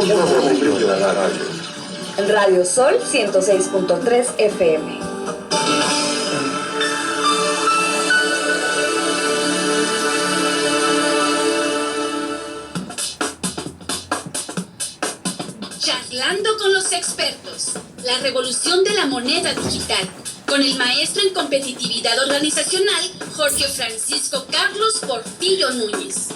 Un nuevo brillo de la radio. Radio Sol 106.3 FM. Charlando con los expertos. La revolución de la moneda digital. Con el maestro en competitividad organizacional, Jorge Francisco Carlos Portillo Núñez.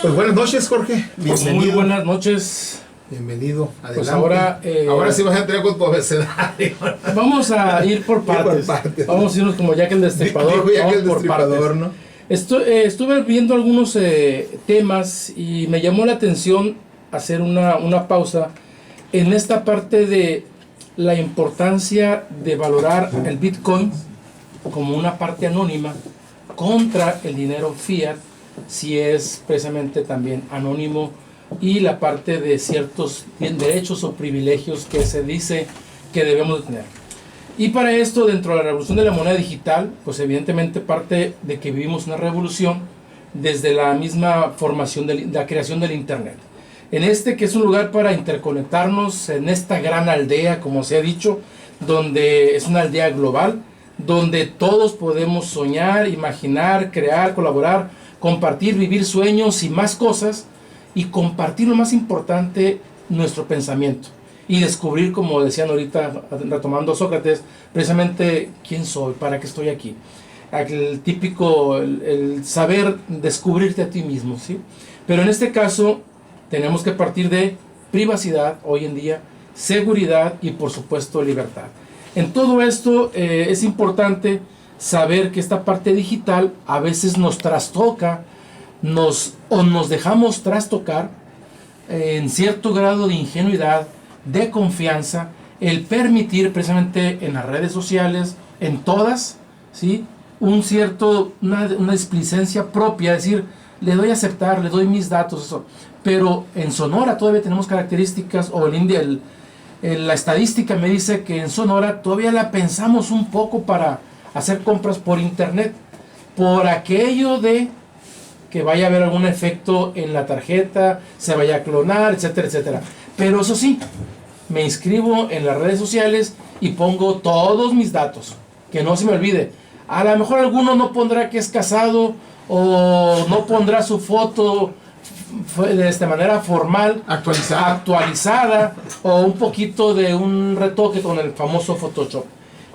Pues buenas noches, Jorge. Bienvenido. Muy buenas noches. Bienvenido. Adelante. Pues ahora sí vas a entrar con tu abecedario. Vamos a ir por partes. Vamos a irnos como Jack el Destripador. Dijo Jack el Destripador, ¿no? Estuve viendo algunos temas y me llamó la atención hacer una pausa en esta parte de la importancia de valorar el Bitcoin como una parte anónima contra el dinero fiat, si es precisamente también anónimo, y la parte de ciertos derechos o privilegios que se dice que debemos de tener. Y para esto, dentro de la revolución de la moneda digital, pues evidentemente parte de que vivimos una revolución desde la misma formación de la creación del Internet. En que es un lugar para interconectarnos en esta gran aldea, como se ha dicho, donde es una aldea global, donde todos podemos soñar, imaginar, crear, colaborar, compartir, vivir sueños y más cosas, y compartir lo más importante, nuestro pensamiento, y descubrir, como decían ahorita, retomando Sócrates, precisamente quién soy, para qué estoy aquí. El típico, el saber descubrirte a ti mismo, ¿sí? Pero en este caso tenemos que partir de privacidad hoy en día, seguridad y por supuesto libertad. En todo esto es importante saber que esta parte digital a veces nos trastoca, nos dejamos trastocar en cierto grado de ingenuidad, de confianza, el permitir precisamente en las redes sociales, en todas, ¿sí? Una displicencia propia, es decir, le doy a aceptar, le doy mis datos, eso. Pero en Sonora todavía tenemos características, o en India la estadística me dice que en Sonora todavía la pensamos un poco para hacer compras por internet, por aquello de que vaya a haber algún efecto en la tarjeta, se vaya a clonar, etcétera, etcétera. Pero eso sí, me inscribo en las redes sociales y pongo todos mis datos, que no se me olvide. A lo mejor alguno no pondrá que es casado, o no pondrá su foto de esta manera formal, actualizada, o un poquito de un retoque con el famoso Photoshop.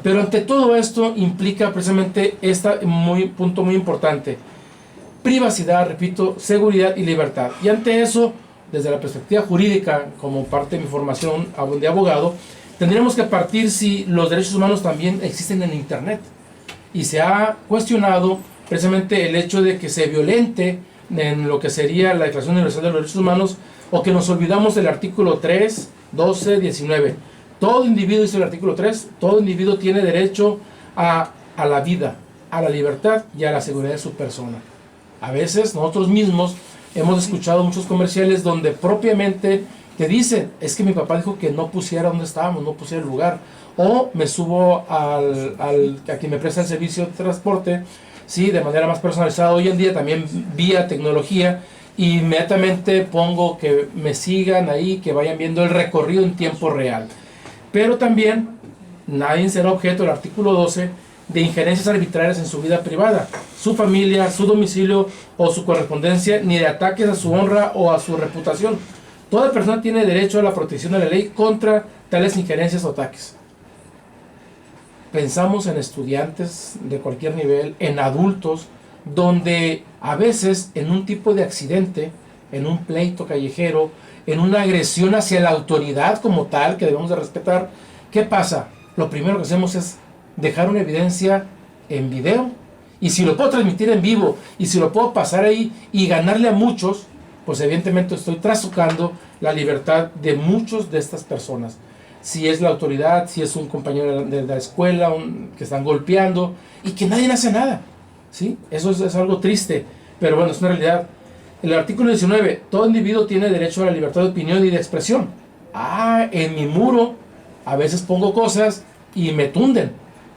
Pero ante todo esto implica precisamente punto muy importante: privacidad, repito, seguridad y libertad. Y ante eso, desde la perspectiva jurídica, como parte de mi formación de abogado, tendríamos que partir si los derechos humanos también existen en Internet. Y se ha cuestionado precisamente el hecho de que se violente en lo que sería la Declaración Universal de los Derechos Humanos, o que nos olvidamos del artículo 3, 12, 19. Todo individuo, dice el artículo 3, todo individuo tiene derecho a la vida, a la libertad y a la seguridad de su persona. A veces nosotros mismos hemos escuchado muchos comerciales donde propiamente te dicen: es que mi papá dijo que no pusiera donde estábamos, no pusiera el lugar, o me subo a quien me presta el servicio de transporte, sí, de manera más personalizada hoy en día, también vía tecnología, inmediatamente pongo que me sigan ahí, que vayan viendo el recorrido en tiempo real. Pero también nadie será objeto del artículo 12 de injerencias arbitrarias en su vida privada, su familia, su domicilio o su correspondencia, ni de ataques a su honra o a su reputación. Toda persona tiene derecho a la protección de la ley contra tales injerencias o ataques. Pensamos en estudiantes de cualquier nivel, en adultos, donde a veces en un tipo de accidente, en un pleito callejero, en una agresión hacia la autoridad como tal, que debemos de respetar, ¿qué pasa? Lo primero que hacemos es dejar una evidencia en video, y si lo puedo transmitir en vivo, y si lo puedo pasar ahí y ganarle a muchos, pues evidentemente estoy trastocando la libertad de muchos de estas personas. Si es la autoridad, si es un compañero de la escuela, que están golpeando, y que nadie hace nada, ¿sí? Eso es algo triste. pero bueno, es una realidad. El artículo 19, todo individuo tiene derecho a la libertad de opinión y de expresión. En mi muro a veces pongo cosas y me tunden,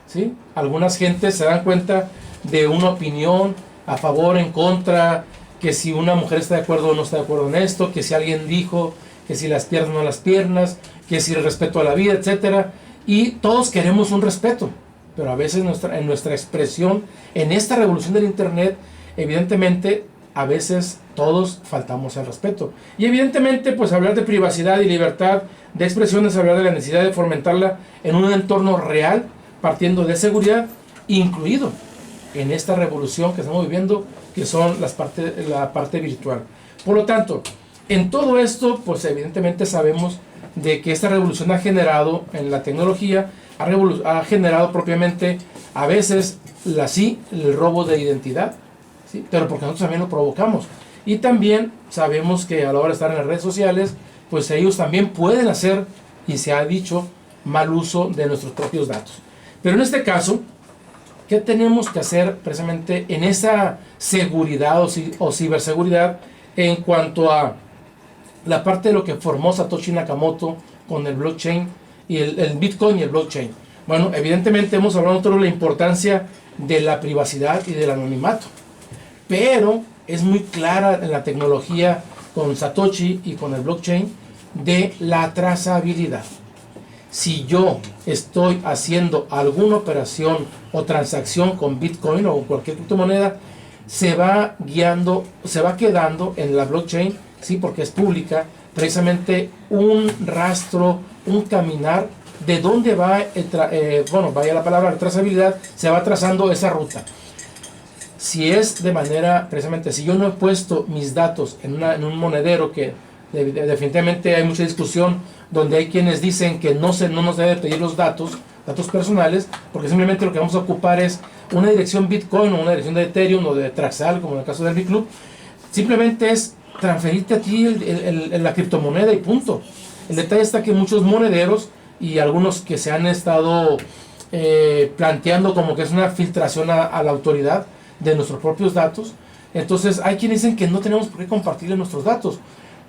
¿sí? Algunas gentes se dan cuenta de una opinión a favor, en contra, que si una mujer está de acuerdo o no está de acuerdo en esto, que si alguien dijo, que si las piernas o no las piernas, que si el respeto a la vida, etcétera. Y todos queremos un respeto, pero a veces en nuestra expresión, en esta revolución del internet, evidentemente, a veces todos faltamos al respeto. Y evidentemente, pues hablar de privacidad y libertad de expresión es hablar de la necesidad de fomentarla en un entorno real, partiendo de seguridad, incluido en esta revolución que estamos viviendo, que son la parte virtual. Por lo tanto, en todo esto, pues evidentemente sabemos de que esta revolución ha generado en la tecnología, ha generado propiamente a veces el robo de identidad, ¿sí? Pero porque nosotros también lo provocamos. Y también sabemos que a la hora de estar en las redes sociales, pues ellos también pueden hacer, y se ha dicho, mal uso de nuestros propios datos. Pero en este caso, ¿qué tenemos que hacer precisamente en esa seguridad o ciberseguridad en cuanto a la parte de lo que formó Satoshi Nakamoto con el blockchain y el Bitcoin y el blockchain? Bueno, evidentemente hemos hablado nosotros de la importancia de la privacidad y del anonimato, pero es muy clara en la tecnología con Satoshi y con el blockchain de la trazabilidad. Si yo estoy haciendo alguna operación o transacción con Bitcoin o cualquier criptomoneda, se va quedando en la blockchain, sí, porque es pública, precisamente un rastro, un caminar de dónde va, vaya la palabra, la trazabilidad, se va trazando esa ruta. Si es de manera, precisamente, si yo no he puesto mis datos en un monedero, que definitivamente hay mucha discusión, donde hay quienes dicen que no nos debe pedir los datos personales, porque simplemente lo que vamos a ocupar es una dirección Bitcoin o una dirección de Ethereum o de Traxal, como en el caso del Bitclub. Simplemente es transferirte a ti la criptomoneda y punto. El detalle está que muchos monederos y algunos que se han estado planteando como que es una filtración a la autoridad de nuestros propios datos. Entonces hay quienes dicen que no tenemos por qué compartirle nuestros datos,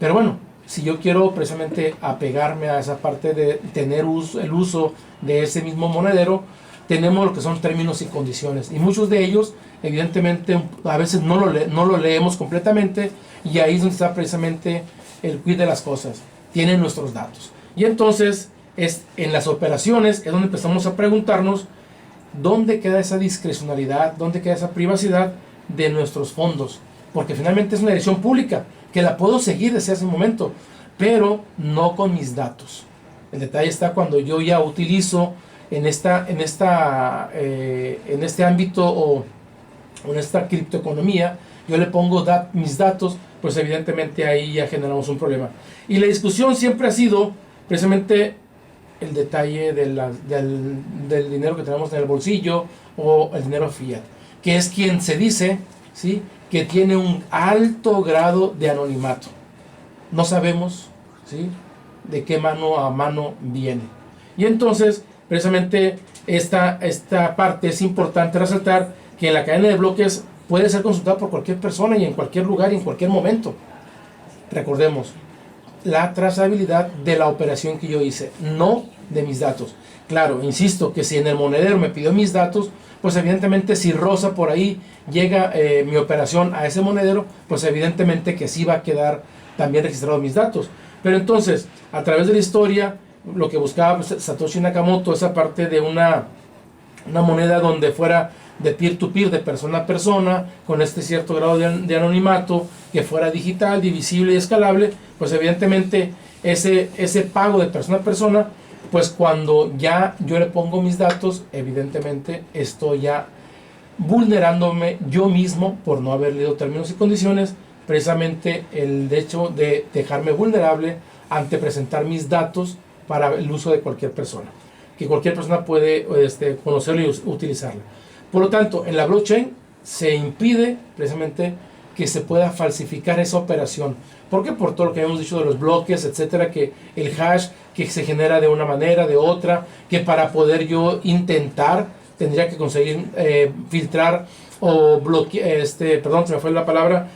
pero bueno, si yo quiero precisamente apegarme a esa parte de tener el uso de ese mismo monedero, tenemos lo que son términos y condiciones, y muchos de ellos evidentemente a veces no lo leemos completamente, y ahí es donde está precisamente el quid de las cosas. Tienen nuestros datos, y entonces en las operaciones es donde empezamos a preguntarnos dónde queda esa discrecionalidad, dónde queda esa privacidad de nuestros fondos, porque finalmente es una dirección pública que la puedo seguir desde ese momento, pero no con mis datos. El detalle está cuando yo ya utilizo en este ámbito o en esta criptoeconomía, yo le pongo mis datos, pues evidentemente ahí ya generamos un problema. Y la discusión siempre ha sido precisamente el detalle del dinero que tenemos en el bolsillo o el dinero fiat, que es quien se dice, ¿sí?, que tiene un alto grado de anonimato. No sabemos, ¿sí?, de qué mano a mano viene. Y entonces, precisamente, esta parte es importante resaltar, que en la cadena de bloques puede ser consultada por cualquier persona y en cualquier lugar y en cualquier momento. Recordemos, la trazabilidad de la operación que yo hice, no de mis datos. Claro, insisto, que si en el monedero me pidió mis datos, pues evidentemente si rosa por ahí llega mi operación a ese monedero, pues evidentemente que sí va a quedar también registrado mis datos. Pero entonces, a través de la historia, lo que buscaba Satoshi Nakamoto, esa parte de una moneda donde fuera de peer-to-peer, de persona a persona, con este cierto grado de anonimato, que fuera digital, divisible y escalable, pues evidentemente ese pago de persona a persona, pues cuando ya yo le pongo mis datos, evidentemente estoy ya vulnerándome yo mismo por no haber leído términos y condiciones, precisamente el hecho de dejarme vulnerable ante presentar mis datos para el uso de cualquier persona, que cualquier persona puede conocerlo y utilizarlo. Por lo tanto, en la blockchain se impide precisamente que se pueda falsificar esa operación. ¿Por qué? Por todo lo que hemos dicho de los bloques, etcétera, que el hash que se genera de una manera, de otra, que para poder yo intentar tendría que conseguir filtrar o bloquear, perdón, se me fue la palabra,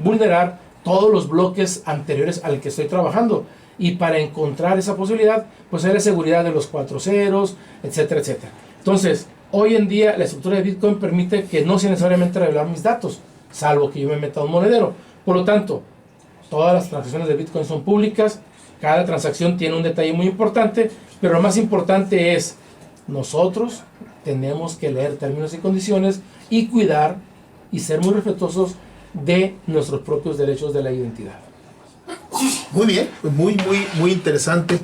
vulnerar todos los bloques anteriores al que estoy trabajando. Y para encontrar esa posibilidad, pues hay la seguridad de los 4 ceros, etcétera, etcétera. Entonces, hoy en día la estructura de Bitcoin permite que no sea necesariamente revelar mis datos, salvo que yo me meta a un monedero. Por lo tanto, todas las transacciones de Bitcoin son públicas, cada transacción tiene un detalle muy importante, pero lo más importante es, nosotros tenemos que leer términos y condiciones y cuidar y ser muy respetuosos de nuestros propios derechos de la identidad. Muy bien, pues muy interesante.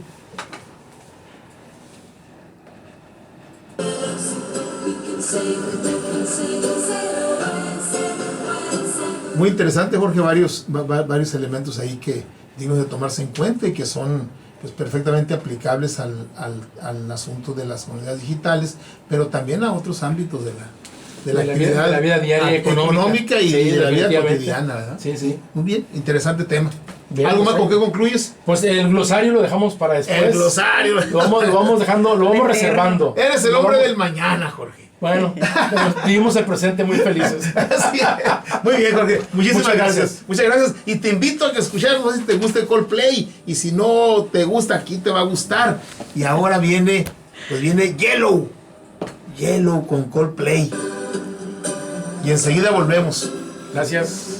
Muy interesante, Jorge, varios elementos ahí que dignos de tomarse en cuenta y que son pues perfectamente aplicables al asunto de las monedas digitales, pero también a otros ámbitos de la actividad, de la vida diaria económica y sí, de la vida definitivamente. cotidiana, ¿verdad? Sí, sí. Muy bien, interesante tema. Bien, ¿Algo más pues, con qué concluyes? Pues el glosario lo dejamos para después. El glosario. Lo vamos reservando. Eres el Lo hombre vamos- del mañana, Jorge. Bueno, pero vivimos el presente muy felices. Sí. Muy bien, Jorge. Muchísimas Muchas gracias. gracias. Muchas gracias. Y te invito a que escuchar, no sé si te gusta Coldplay. Y si no te gusta, aquí te va a gustar. Y ahora viene Yellow. Yellow con Coldplay. Y enseguida volvemos. Gracias.